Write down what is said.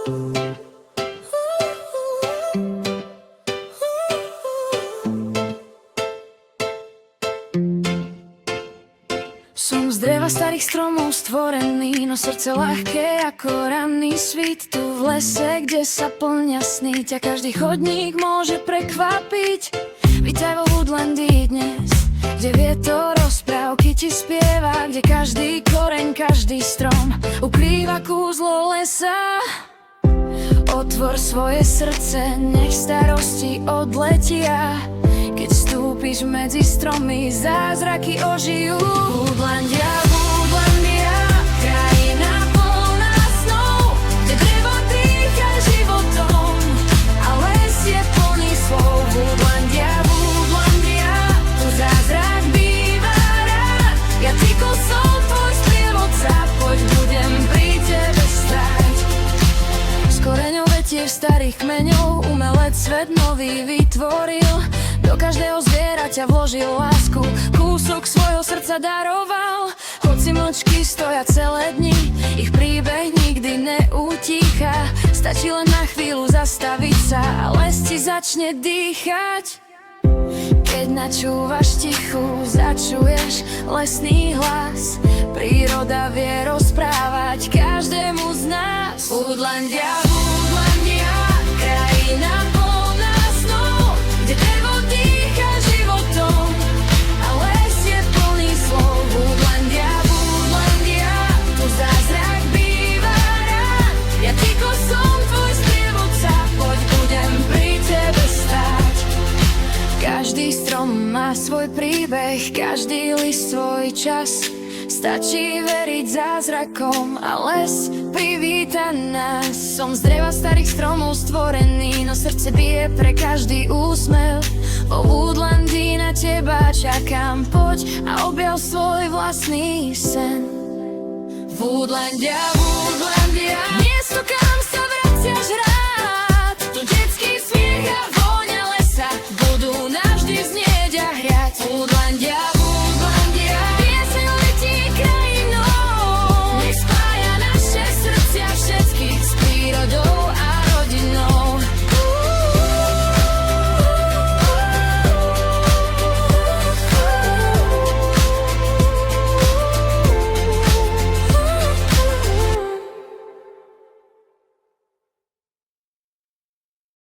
Som z dreva starých stromov stvorený, no srdce ľahké ako ranný svit. Tu v lese, kde sa plnia sny, ťa každý chodník môže prekvapiť. Vítaj vo Woodlandy dnes, kde vietor rozprávky ti spieva, kde každý koreň, každý strom ukrýva kúzlo lesa. Otvor svoje srdce, nech starosti odletia. Keď vstúpiš medzi stromy, zázraky ožijú. Woodlandia, Woodlandia, krajina plná snov, kde drevo dýcha životom a les je plný slov. Woodlandia, Woodlandia, tu zázrak býva rád. Ja Tickle som tvoj sprievodca, poď budem pri tebe stáť. Z koreňov vetier starých kmeňov umelec svet nový vytvoril. Do každého zvieraťa vložil lásku, kúsok svojho srdca daroval. Hoci mlčky stoja celé dni, ich príbeh nikdy neutícha. Stačí len na chvíľu zastaviť sa a les ti začne dýchať. Keď načúvaš tichu, začuješ lesný hlas. Príroda vie rozprávať každému z nás. Woodlandia, Woodlandia, krajina plná snov, kde drevo dýcha životom a les je plný slov. Woodlandia, Woodlandia, tu zázrak býva rád. Ja Tickle som tvoj sprievodca, poď budem pri tebe stáť. Každý strom má svoj príbeh, každý list svoj čas. Stačí veriť zázrakom a les privíta nás. Som z dreva starých stromov stvorený, no srdce bije pre každý úsmev. Vo Woodlandy na teba čakám, poď a objav svoj vlastný sen. Woodlandia, Woodlandia, miesto kam sa vraciaš rád. Tu detský smiech a vôňa lesa budú navždy znieť a hriať. Woodlandia,